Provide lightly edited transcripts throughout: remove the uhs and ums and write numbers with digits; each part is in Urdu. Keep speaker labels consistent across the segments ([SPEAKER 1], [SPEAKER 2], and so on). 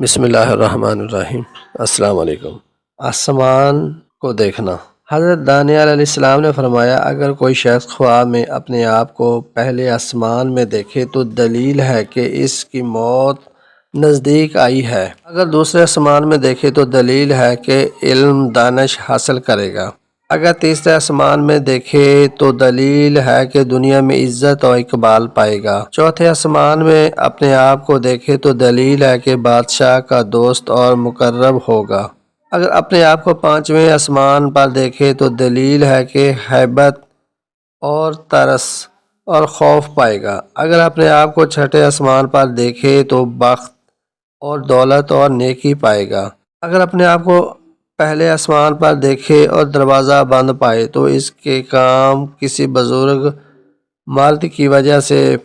[SPEAKER 1] بسم اللہ الرحمن الرحیم۔ السلام علیکم۔ آسمان کو دیکھنا۔ حضرت دانیال علیہ السلام نے فرمایا، اگر کوئی شخص خواب میں اپنے آپ کو پہلے آسمان میں دیکھے تو دلیل ہے کہ اس کی موت نزدیک آئی ہے۔ اگر دوسرے آسمان میں دیکھے تو دلیل ہے کہ علم دانش حاصل کرے گا۔ اگر تیسرے آسمان میں دیکھے تو دلیل ہے کہ دنیا میں عزت اور اقبال پائے گا۔ چوتھے آسمان میں اپنے آپ کو دیکھے تو دلیل ہے کہ بادشاہ کا دوست اور مقرب ہوگا۔ اگر اپنے آپ کو پانچویں آسمان پر دیکھے تو دلیل ہے کہ ہیبت اور ترس اور خوف پائے گا۔ اگر اپنے آپ کو چھٹے آسمان پر دیکھے تو بخت اور دولت اور نیکی پائے گا۔ اگر اپنے آپ کو پہلے آسمان پر دیکھے اور دروازہ بند پائے تو اس کے کام کسی بزرگ مرد کی وجہ سے۔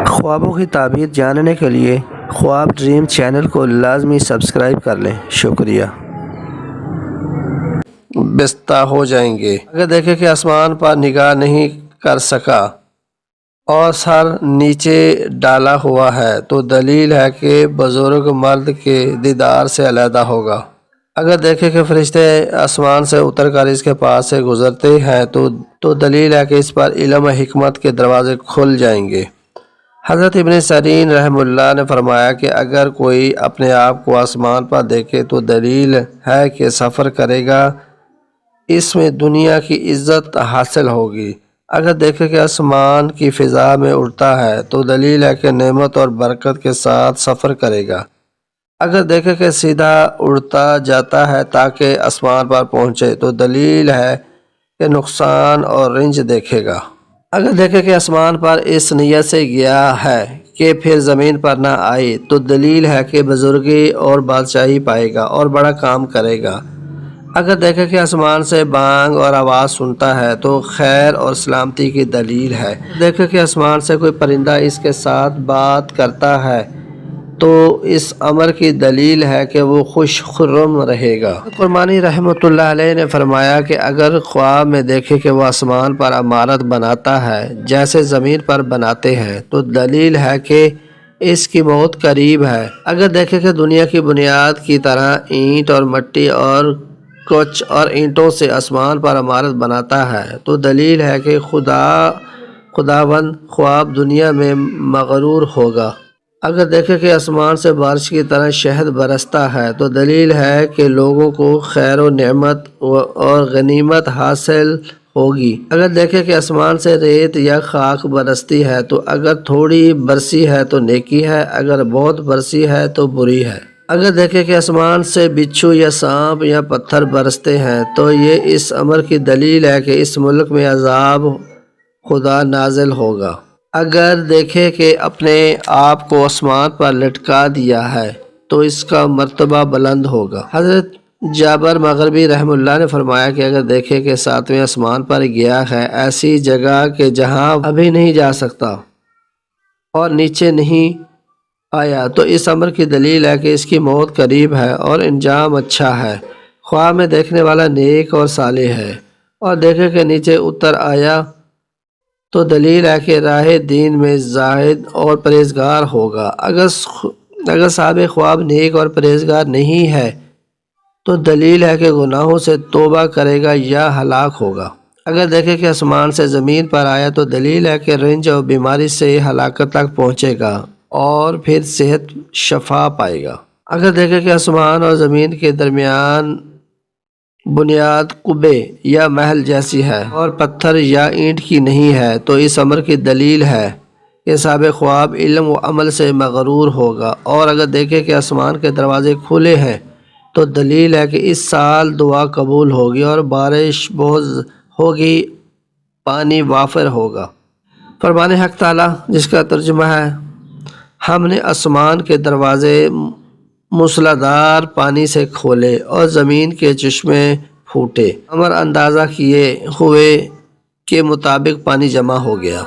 [SPEAKER 1] خوابوں کی تعبیر جاننے کے لیے خواب ڈریم چینل کو لازمی سبسکرائب کر لیں۔ شکریہ۔ بستہ ہو جائیں گے۔ اگر دیکھیں کہ آسمان پر نگاہ نہیں کر سکا اور سر نیچے ڈالا ہوا ہے تو دلیل ہے کہ بزرگ مرد کے دیدار سے علیحدہ ہوگا۔ اگر دیکھیں کہ فرشتے آسمان سے اتر کر اس کے پاس سے گزرتے ہیں تو دلیل ہے کہ اس پر علم و حکمت کے دروازے کھل جائیں گے۔ حضرت ابن سیرین رحم اللہ نے فرمایا کہ اگر کوئی اپنے آپ کو آسمان پر دیکھے تو دلیل ہے کہ سفر کرے گا، اس میں دنیا کی عزت حاصل ہوگی۔ اگر دیکھے کہ آسمان کی فضا میں اڑتا ہے تو دلیل ہے کہ نعمت اور برکت کے ساتھ سفر کرے گا۔ اگر دیکھے کہ سیدھا اڑتا جاتا ہے تاکہ آسمان پر پہنچے تو دلیل ہے کہ نقصان اور رنج دیکھے گا۔ اگر دیکھے کہ آسمان پر اس نیت سے گیا ہے کہ پھر زمین پر نہ آئے تو دلیل ہے کہ بزرگی اور بادشاہی پائے گا اور بڑا کام کرے گا۔ اگر دیکھے کہ آسمان سے بانگ اور آواز سنتا ہے تو خیر اور سلامتی کی دلیل ہے۔ دیکھے کہ آسمان سے کوئی پرندہ اس کے ساتھ بات کرتا ہے تو اس امر کی دلیل ہے کہ وہ خوش خرم رہے گا۔ قرمانی رحمۃ اللہ علیہ نے فرمایا کہ اگر خواب میں دیکھے کہ وہ آسمان پر عمارت بناتا ہے جیسے زمین پر بناتے ہیں تو دلیل ہے کہ اس کی موت قریب ہے۔ اگر دیکھے کہ دنیا کی بنیاد کی طرح اینٹ اور مٹی اور کچھ اور اینٹوں سے آسمان پر عمارت بناتا ہے تو دلیل ہے کہ خداوند خواب دنیا میں مغرور ہوگا۔ اگر دیکھے کہ آسمان سے بارش کی طرح شہد برستا ہے تو دلیل ہے کہ لوگوں کو خیر و نعمت اور غنیمت حاصل ہوگی۔ اگر دیکھے کہ آسمان سے ریت یا خاک برستی ہے تو اگر تھوڑی برسی ہے تو نیکی ہے، اگر بہت برسی ہے تو بری ہے۔ اگر دیکھے کہ آسمان سے بچھو یا سانپ یا پتھر برستے ہیں تو یہ اس امر کی دلیل ہے کہ اس ملک میں عذاب خدا نازل ہوگا۔ اگر دیکھے کہ اپنے آپ کو آسمان پر لٹکا دیا ہے تو اس کا مرتبہ بلند ہوگا۔ حضرت جابر مغربی رحم اللہ نے فرمایا کہ اگر دیکھے کہ ساتویں آسمان پر گیا ہے، ایسی جگہ کہ جہاں ابھی نہیں جا سکتا اور نیچے نہیں آیا تو اس امر کی دلیل ہے کہ اس کی موت قریب ہے اور انجام اچھا ہے۔ خواب میں دیکھنے والا نیک اور صالح ہے اور دیکھے کہ نیچے اتر آیا تو دلیل ہے کہ راہ دین میں زاہد اور پرہیزگار ہوگا۔ اگر صاحب خواب نیک اور پرہیزگار نہیں ہے تو دلیل ہے کہ گناہوں سے توبہ کرے گا یا ہلاک ہوگا۔ اگر دیکھے کہ آسمان سے زمین پر آیا تو دلیل ہے کہ رنج اور بیماری سے ہلاکت تک پہنچے گا اور پھر صحت شفا پائے گا۔ اگر دیکھے کہ آسمان اور زمین کے درمیان بنیاد قبے یا محل جیسی ہے اور پتھر یا اینٹ کی نہیں ہے تو اس امر کی دلیل ہے کہ صاحب خواب علم و عمل سے مغرور ہوگا۔ اور اگر دیکھے کہ آسمان کے دروازے کھلے ہیں تو دلیل ہے کہ اس سال دعا قبول ہوگی اور بارش بہت ہوگی، پانی وافر ہوگا۔ فرمان حق تعالی جس کا ترجمہ ہے، ہم نے آسمان کے دروازے موسلادھار پانی سے کھولے اور زمین کے چشمے پھوٹے، امر اندازہ کیے ہوئے کے مطابق پانی جمع ہو گیا۔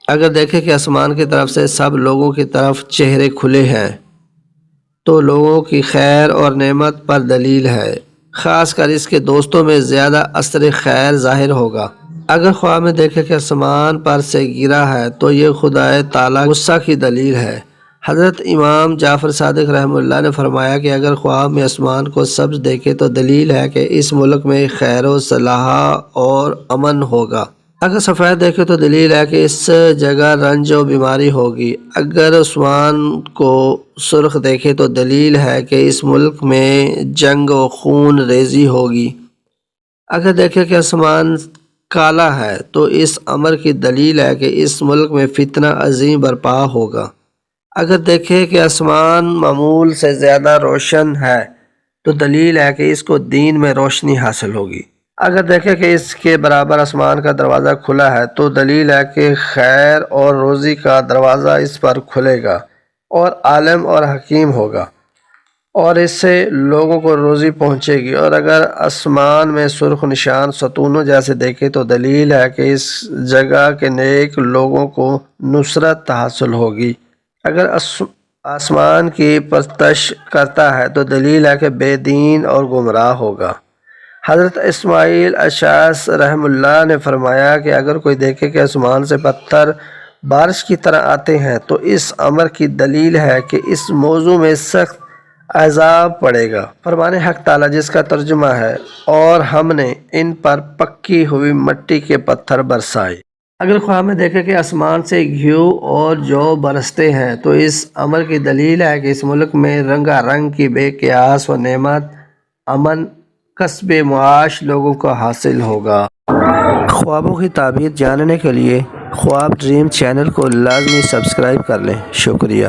[SPEAKER 1] اگر دیکھے کہ آسمان کی طرف سے سب لوگوں کی طرف چہرے کھلے ہیں تو لوگوں کی خیر اور نعمت پر دلیل ہے، خاص کر اس کے دوستوں میں زیادہ اثر خیر ظاہر ہوگا۔ اگر خواب میں دیکھے کہ آسمان پر سے گرا ہے تو یہ خدا تعالی غصہ کی دلیل ہے۔ حضرت امام جعفر صادق رحمہ اللہ نے فرمایا کہ اگر خواب میں آسمان کو سبز دیکھے تو دلیل ہے کہ اس ملک میں خیر و صلاح اور امن ہوگا۔ اگر سفید دیکھے تو دلیل ہے کہ اس جگہ رنج و بیماری ہوگی۔ اگر آسمان کو سرخ دیکھے تو دلیل ہے کہ اس ملک میں جنگ و خون ریزی ہوگی۔ اگر دیکھے کہ آسمان کالا ہے تو اس امر کی دلیل ہے کہ اس ملک میں فتنہ عظیم برپا ہوگا۔ اگر دیکھے کہ آسمان معمول سے زیادہ روشن ہے تو دلیل ہے کہ اس کو دین میں روشنی حاصل ہوگی۔ اگر دیکھے کہ اس کے برابر آسمان کا دروازہ کھلا ہے تو دلیل ہے کہ خیر اور روزی کا دروازہ اس پر کھلے گا اور عالم اور حکیم ہوگا اور اس سے لوگوں کو روزی پہنچے گی۔ اور اگر آسمان میں سرخ نشان ستونوں جیسے دیکھے تو دلیل ہے کہ اس جگہ کے نیک لوگوں کو نصرت حاصل ہوگی۔ اگر آسمان کی پرستش کرتا ہے تو دلیل ہے کہ بے دین اور گمراہ ہوگا۔ حضرت اسماعیل اشعث رحم اللہ نے فرمایا کہ اگر کوئی دیکھے کہ آسمان سے پتھر بارش کی طرح آتے ہیں تو اس امر کی دلیل ہے کہ اس موضوع میں سخت عذاب پڑے گا۔ فرمان حق تعالی جس کا ترجمہ ہے اور ہم نے ان پر پکی ہوئی مٹی کے پتھر برسائے۔ اگر خواب میں دیکھے کہ آسمان سے گھیو اور جو برستے ہیں تو اس امر کی دلیل ہے کہ اس ملک میں رنگا رنگ کی بے قیاس و نعمت امن کسب معاش لوگوں کو حاصل ہوگا۔ خوابوں کی تعبیر جاننے کے لیے خواب ڈریم چینل کو لازمی سبسکرائب کر لیں۔ شکریہ۔